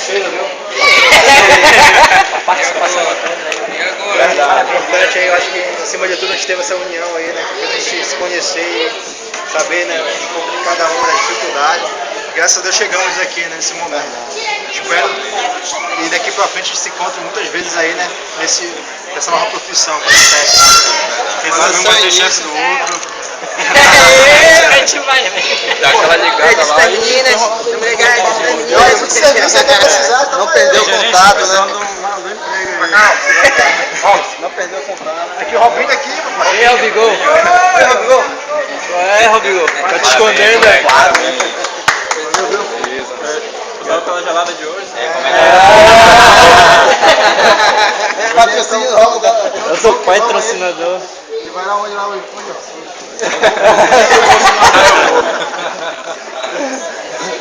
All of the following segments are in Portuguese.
parceiro, viu? A participação importante aí, eu acho que acima de tudo a gente teve essa união aí, né? Que a gente se conhecer e saber, né, um pouco de cada um, das dificuldades. Graças a Deus chegamos aqui, né, nesse momento. Espero e daqui pra frente a gente se encontra muitas vezes aí, né, nessa nova profissão como técnico. Quem sabe um vai ter chance do outro. a gente vai, dá aquela ligada lá e Muito serviço aí que precisar, Não perdeu o contato, né? Não perdeu o contato. Aqui o Robinho aqui, papai. Ei, Robigol. Oi, Robinho. É, Robigol. Tá te escondendo, né? Obrigado pela gelada de hoje. Patrocínio logo. Eu sou patrocinador. Ele vai lá onde lá hoje?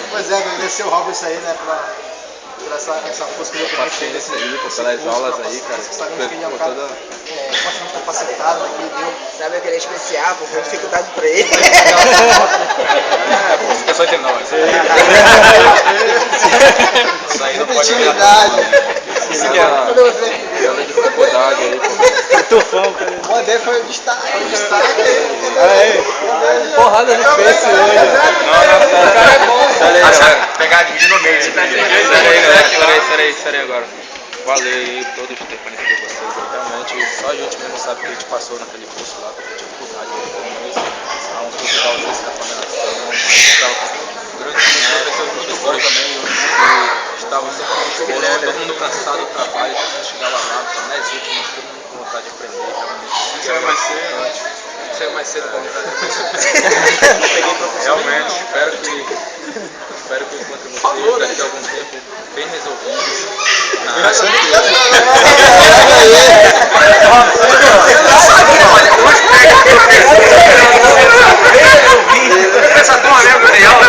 Pois é, agradecer o Robinho isso aí, né, por essa força que ele Passei nesse vídeo, pelas aulas aí, cara. Sabemos que ele é um cara bastante capacitado aqui, viu? Sabe que ele é especial, pô, foi dificuldade pra ele. Eu só entendo, não. Isso aí não pode virar. Pela dificuldade aí. Tufão, cara. O André foi o destaque. Porrada no Face hoje. Não, o cara é bom. Pegadinha no meio. Espera aí agora. Valeu aí todos os ter conhecido vocês. Realmente, só a gente mesmo sabe que a gente passou naquele curso lá, com dificuldade no começo. Há um pouco da ausência da condenação. A gente estava com grandes professores muito bons também. Estavam sempre muito bons, todo mundo cansado do trabalho. Todo mundo chegava lá, nas últimas, todo mundo com vontade de aprender. Realmente, saiu mais cedo como realmente, espero que encontre vocês daqui a algum tempo bem resolvidos. Essa turma mesmo que tem aula,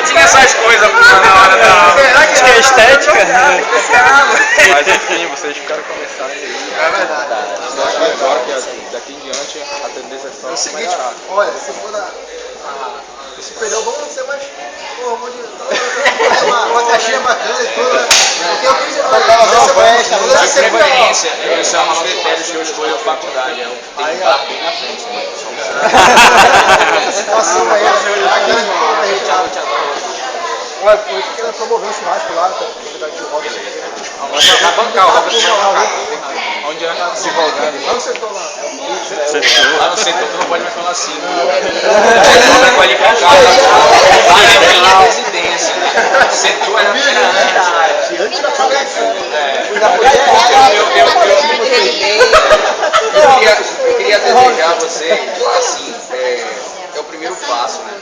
tinha essas coisas na hora da aula. Acho que é estética. Mas enfim, vocês ficaram começando aí. É verdade. Eu acho melhor que daqui em diante a tendência é só É o seguinte, melhorar. olha, se for esse período, vamos ser mais. Pô, vamos uma caixinha bacana e tudo, né? Porque eu quis. De preferência, esses são os critérios que eu escolho a faculdade. É o que tem bar bem na frente. Né? Situação aí, olha, eu tô querendo promover um churrasco lá, tá? Vai bancar, o Robert vai bancar. Onde é? Divulgando. Lá no setor lá. Lá no setor, tu não pode me falar assim. Vai ligar o carro. Lá é minha residência. Setor é na Antes da fábrica. Eu queria desejar a vocês, assim, é o primeiro passo, né?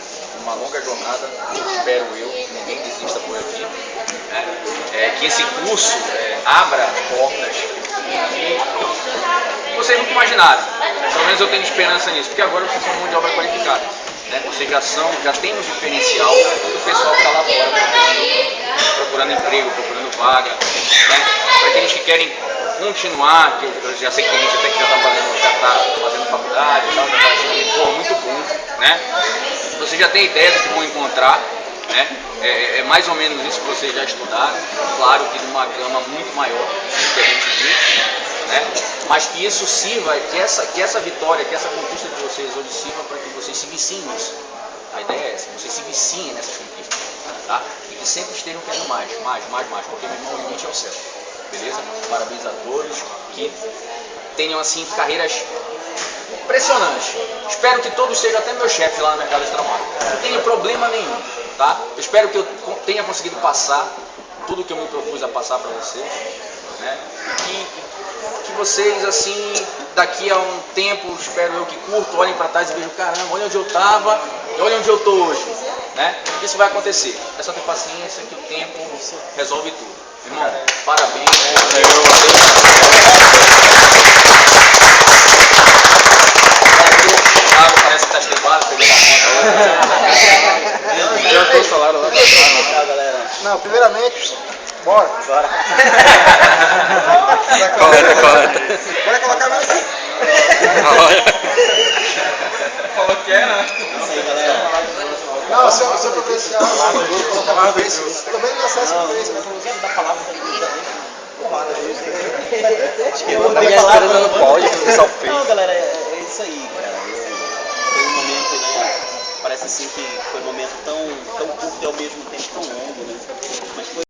Uma longa jornada, espero eu, que ninguém desista por aqui, né? Que esse curso abra portas que vocês nunca imaginaram. Pelo menos eu tenho esperança nisso, porque agora vocês são mão de obra qualificada, né? Vocês já tem um diferencial do pessoal que está lá fora procurando emprego, procurando vaga, né? Para aqueles que querem continuar, que eu já sei que tem gente até que já está fazendo faculdade e tal, já está achando muito bom, né? Vocês já têm ideia do que vão encontrar, né? É mais ou menos isso que vocês já estudaram, claro que numa gama muito maior do que a gente viu, né? Mas que isso sirva, que essa vitória, que essa conquista de vocês hoje sirva para que vocês se viciem nisso. A ideia é essa, vocês se viciem nessas conquistas, tá? E que sempre estejam querendo mais, porque meu irmão, o limite é o céu. Beleza? Parabéns a todos, que tenham assim carreiras impressionantes. Espero que todos sejam até meus chefes lá no mercado de trabalho. Não tenho problema nenhum, tá? Eu espero que eu tenha conseguido passar tudo que eu me propus a passar para vocês, né? E que vocês assim, daqui a um tempo, espero eu que curto, olhem para trás e vejam, caramba, olha onde eu estava e olha onde eu estou hoje, né? Isso vai acontecer. É só ter paciência que o tempo resolve tudo. Irmão, parabéns. Parece que tá estevado, pegando a conta. Já foi o salário lá pra trás, galera. Não, primeiramente, bora. Coleta. Bora colocar mais aqui. Falou que é, né? Isso aí, galera. Não, seu potencial. Pelo menos no acesso ao Face. A minha esperança no pódio, o pessoal fez. Não, galera, é isso aí, cara. Foi um momento, né? Parece assim que foi um momento tão curto e ao mesmo tempo tão longo, né? Mas foi